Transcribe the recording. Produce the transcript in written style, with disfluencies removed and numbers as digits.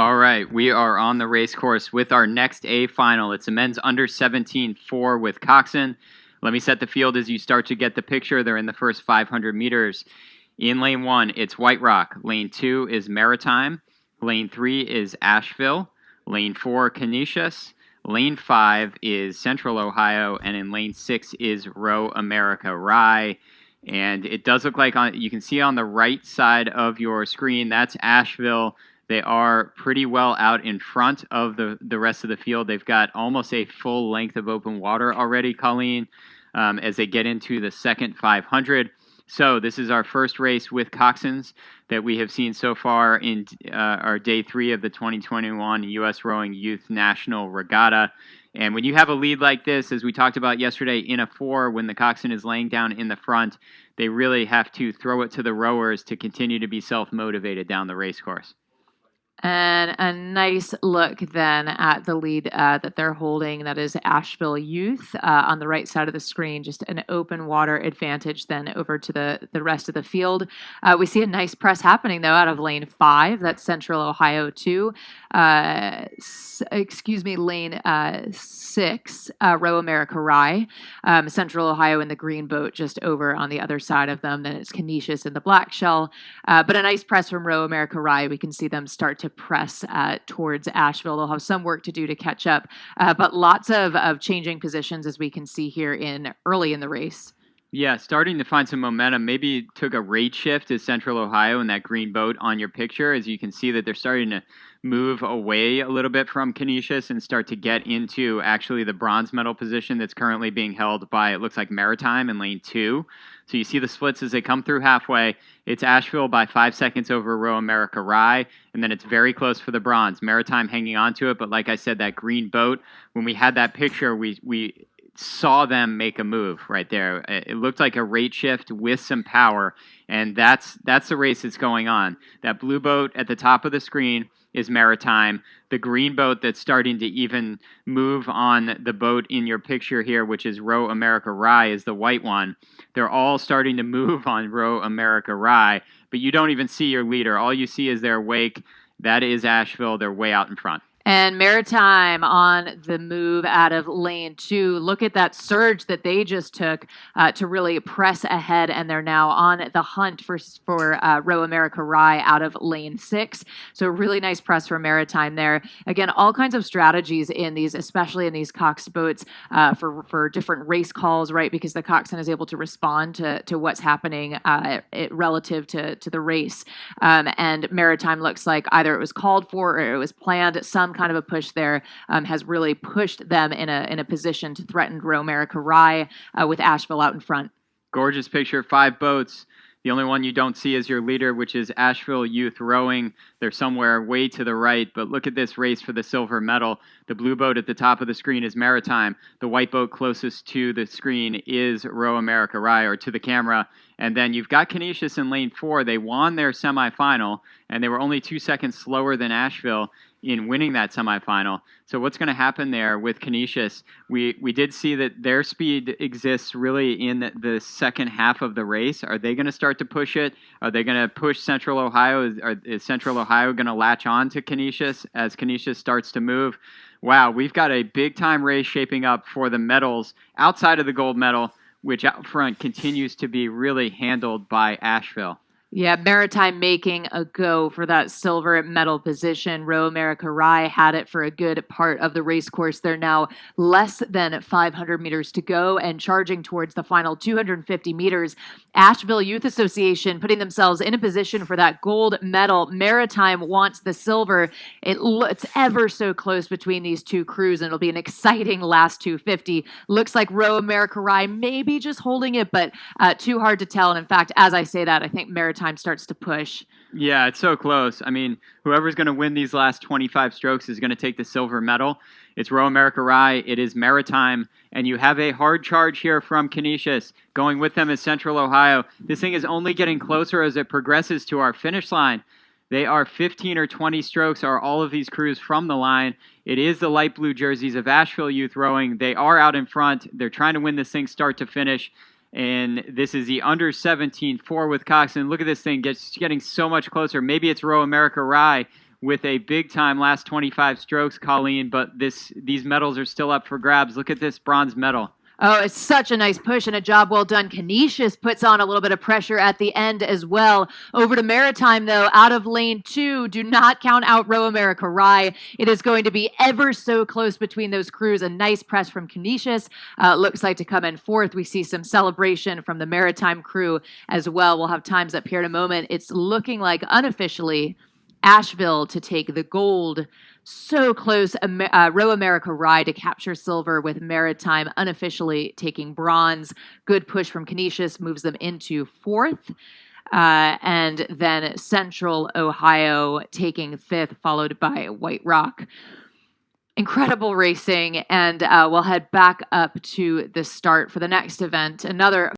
All right, we are on the race course with our next A final. It's a men's under 17-4 with Coxon. Let me set the field as you start to get the picture. They're in the first 500 meters. In lane 1, it's White Rock. Lane 2 is Maritime. Lane 3 is Asheville. Lane 4, Canisius. Lane 5 is Central Ohio. And in lane 6 is Row America Rye. And it does look like you can see on the right side of your screen, that's Asheville. They are pretty well out in front of the rest of the field. They've got almost a full length of open water already, Colleen, as they get into the second 500. So this is our first race with Coxons that we have seen so far in our day 3 of the 2021 U.S. Rowing Youth National Regatta. And when you have a lead like this, as we talked about yesterday, in a 4, when the coxswain is laying down in the front, they really have to throw it to the rowers to continue to be self-motivated down the race course. And a nice look then at the lead that they're holding. That is Asheville Youth on the right side of the screen. Just an open water advantage then over to the rest of the field. We see a nice press happening, though, out of lane 5. That's Central Ohio 2. Lane 6, Row America Rye. Central Ohio in the green boat just over on the other side of them. Then it's Canisius in the black shell. But a nice press from Row America Rye. We can see them start to press towards Asheville. They'll have some work to do to catch up, but lots of changing positions, as we can see here early in the race. Yeah, starting to find some momentum. Maybe took a rate shift to Central Ohio in that green boat on your picture, as you can see that they're starting to move away a little bit from Canisius and start to get into actually the bronze medal position that's currently being held by, it looks like, Maritime in lane 2. So you see the splits as they come through halfway. It's Asheville by 5 seconds over Row America Rye, and then it's very close for the bronze. Maritime hanging on to it, but like I said, that green boat, when we had that picture, we saw them make a move right there. It looked like a rate shift with some power, and that's the race that's going on. That blue boat at the top of the screen is Maritime. The green boat that's starting to even move on the boat in your picture here, which is Row America Rye, is the white one. They're all starting to move on Row America Rye, but you don't even see your leader. All you see is their wake. That is Asheville. They're way out in front. And Maritime on the move out of lane 2. Look at that surge that they just took to really press ahead, and they're now on the hunt for Row America Rye out of lane 6. So really nice press from Maritime there. Again, all kinds of strategies in these, especially in these Cox boats, for different race calls, right? Because the coxswain is able to respond to what's happening relative to the race. And Maritime looks like either it was called for or it was planned. Some kind of a push there has really pushed them in a position to threaten Row America Rye with Asheville out in front. Gorgeous picture, 5 boats. The only one you don't see is your leader, which is Asheville Youth Rowing. They're somewhere way to the right, but look at this race for the silver medal. The blue boat at the top of the screen is Maritime. The white boat closest to the screen is Row America Rye, or to the camera. And then you've got Canisius in lane 4. They won their semifinal, and they were only 2 seconds slower than Asheville in winning that semifinal. So what's going to happen there with Canisius? We did see that their speed exists really in the second half of the race. Are they going to start to push it? Are they going to push Central Ohio? Is Central Ohio going to latch on to Canisius as Canisius starts to move? Wow, we've got a big-time race shaping up for the medals outside of the gold medal, which out front continues to be really handled by Asheville. Yeah, Maritime making a go for that silver medal position. Row America Rye had it for a good part of the race course. They're now less than 500 meters to go and charging towards the final 250 meters. Asheville Youth Association putting themselves in a position for that gold medal. Maritime wants the silver. It's ever so close between these two crews, and it'll be an exciting last 250. Looks like Row America Rye maybe just holding it, but too hard to tell. And in fact, as I say that, I think Maritime starts to push. Yeah, it's so close. I mean, whoever's going to win these last 25 strokes is going to take the silver medal. It's Row America Rye. It is Maritime. And you have a hard charge here from Canisius. Going with them is Central Ohio. This thing is only getting closer as it progresses to our finish line. They are 15 or 20 strokes are all of these crews from the line. It is the light blue jerseys of Asheville Youth Rowing. They are out in front. They're trying to win this thing start to finish. And this is the under 17-4 with Coxon. Look at this thing getting so much closer. Maybe it's Row America Rye with a big-time last 25 strokes, Colleen, but these medals are still up for grabs. Look at this bronze medal. Oh, it's such a nice push and a job well done. Canisius puts on a little bit of pressure at the end as well. Over to Maritime, though, out of lane 2. Do not count out Row America Rye. It is going to be ever so close between those crews. A nice press from Canisius. Looks like to come in 4th. We see some celebration from the Maritime crew as well. We'll have times up here in a moment. It's looking like unofficially Asheville to take the gold. So close. Row America Rye to capture silver, with Maritime unofficially taking bronze. Good push from Canisius moves them into 4th. And then Central Ohio taking 5th, followed by White Rock. Incredible racing. And we'll head back up to the start for the next event. Another